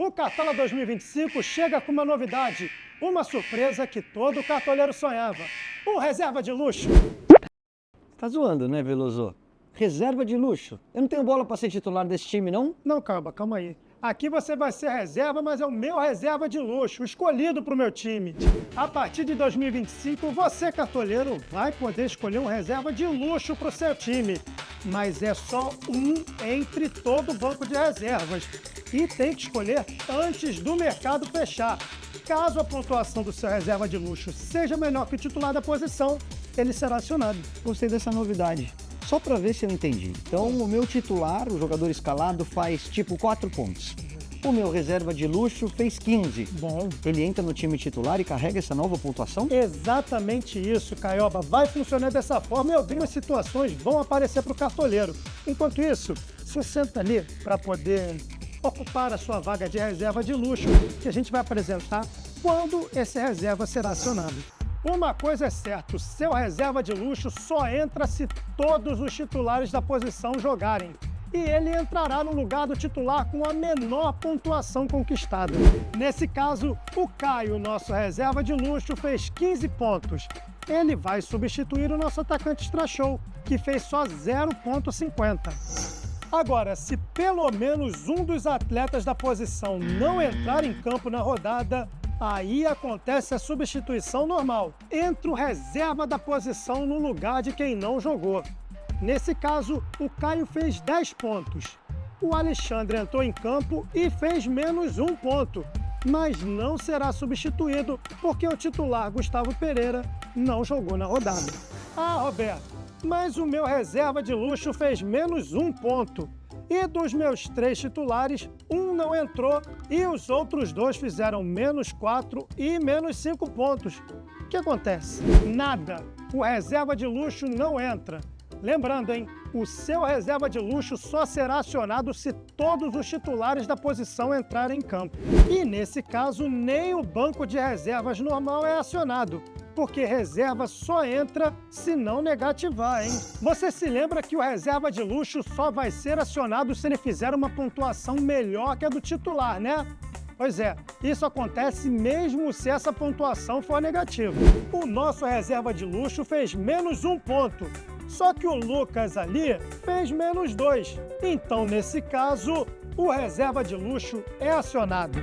O Cartola 2025 chega com uma novidade, uma surpresa que todo cartoleiro sonhava. Um reserva de luxo. Tá zoando, né, Veloso? Reserva de luxo. Eu não tenho bola pra ser titular desse time, não? Não, calma aí. Aqui você vai ser reserva, mas é o meu reserva de luxo, escolhido para o meu time. A partir de 2025, você, cartoleiro, vai poder escolher um reserva de luxo para o seu time. Mas é só um entre todo o banco de reservas. E tem que escolher antes do mercado fechar. Caso a pontuação do seu reserva de luxo seja menor que o titular da posição, ele será acionado. Gostei dessa novidade. Só pra ver se eu entendi. Então, o meu titular, o jogador escalado, faz tipo 4 pontos. O meu reserva de luxo fez 15. Bom. Ele entra no time titular e carrega essa nova pontuação? Exatamente isso, Caioba. Vai funcionar dessa forma e algumas situações vão aparecer para o cartoleiro. Enquanto isso, você senta ali para poder ocupar a sua vaga de reserva de luxo, que a gente vai apresentar quando esse reserva será acionado. Uma coisa é certa, o seu reserva de luxo só entra se todos os titulares da posição jogarem. E ele entrará no lugar do titular com a menor pontuação conquistada. Nesse caso, o Caio, nosso reserva de luxo, fez 15 pontos. Ele vai substituir o nosso atacante Extra Show, que fez só 0,50. Agora, se pelo menos um dos atletas da posição não entrar em campo na rodada, aí acontece a substituição normal. Entra o reserva da posição no lugar de quem não jogou. Nesse caso, o Caio fez 10 pontos. O Alexandre entrou em campo e fez menos 1 ponto, mas não será substituído porque o titular Gustavo Pereira não jogou na rodada. Ah, Roberto, mas o meu reserva de luxo fez menos 1 ponto. E dos meus 3 titulares, um não entrou e os outros 2 fizeram menos 4 e menos 5 pontos. O que acontece? Nada. O reserva de luxo não entra. Lembrando, hein? O seu reserva de luxo só será acionado se todos os titulares da posição entrarem em campo. E nesse caso, nem o banco de reservas normal é acionado, porque reserva só entra se não negativar, hein? Você se lembra que o reserva de luxo só vai ser acionado se ele fizer uma pontuação melhor que a do titular, né? Pois é, isso acontece mesmo se essa pontuação for negativa. O nosso reserva de luxo fez menos 1 ponto. Só que o Lucas ali fez menos 2. Então, nesse caso, o reserva de luxo é acionado.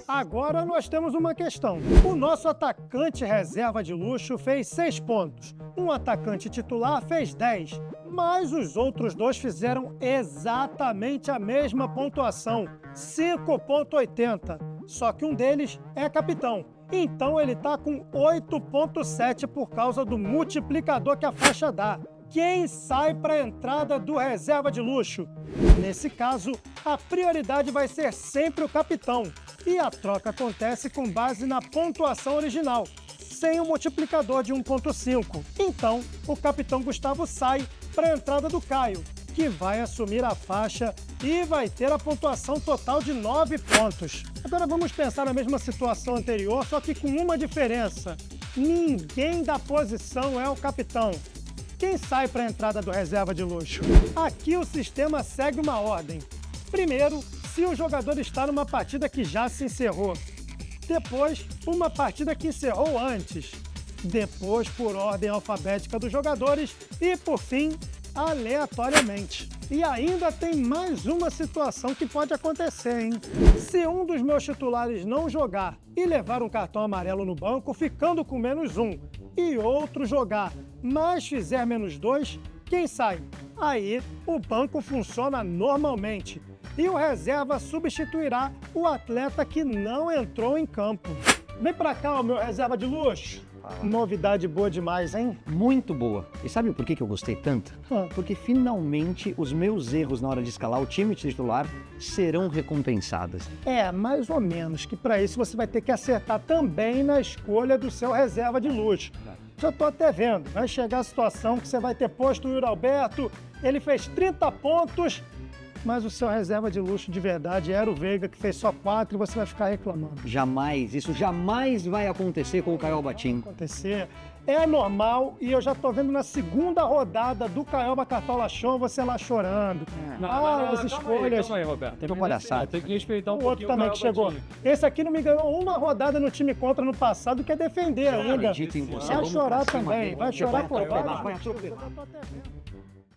Agora nós temos uma questão. O nosso atacante reserva de luxo fez 6 pontos. Um atacante titular fez 10. Mas os outros 2 fizeram exatamente a mesma pontuação, 5,80. Só que um deles é capitão. Então ele está com 8,7 por causa do multiplicador que a faixa dá. Quem sai para a entrada do reserva de luxo? Nesse caso, a prioridade vai ser sempre o capitão. E a troca acontece com base na pontuação original, sem o multiplicador de 1,5. Então, o capitão Gustavo sai para a entrada do Caio, que vai assumir a faixa e vai ter a pontuação total de 9 pontos. Agora vamos pensar na mesma situação anterior, só que com uma diferença. Ninguém da posição é o capitão. Quem sai para a entrada do reserva de luxo? Aqui o sistema segue uma ordem. Primeiro, se o jogador está numa partida que já se encerrou. Depois, uma partida que encerrou antes. Depois, por ordem alfabética dos jogadores. E, por fim, aleatoriamente. E ainda tem mais uma situação que pode acontecer, hein? Se um dos meus titulares não jogar e levar um cartão amarelo no banco, ficando com menos 1, e outro jogar, mas fizer menos 2, quem sai? Aí o banco funciona normalmente e o reserva substituirá o atleta que não entrou em campo. Vem pra cá, o meu reserva de luxo. Novidade boa demais, hein? Muito boa. E sabe por que eu gostei tanto? Porque finalmente os meus erros na hora de escalar o time titular serão recompensados. É, mais ou menos, que para isso você vai ter que acertar também na escolha do seu reserva de luxo. Já tô até vendo, vai chegar a situação que você vai ter posto o Yuri Alberto, ele fez 30 pontos, mas o seu reserva de luxo de verdade era o Veiga, que fez só 4 e você vai ficar reclamando. Jamais, isso jamais vai acontecer com o Caio Albatim. Acontecer. é normal e eu já tô vendo na segunda rodada do Caioba Cartola Show você lá chorando. As escolhas. Calma aí, Roberto. Tem palhaçada. Tem que respeitar um O outro pouquinho também o que chegou. Caioba Esse aqui não me ganhou uma rodada no time contra no passado, quer defender ainda. Acredito em você. Vai Vamos chorar pra cima também, dele. vai chorar por Vai baixo. atropelar. Eu tô até vendo.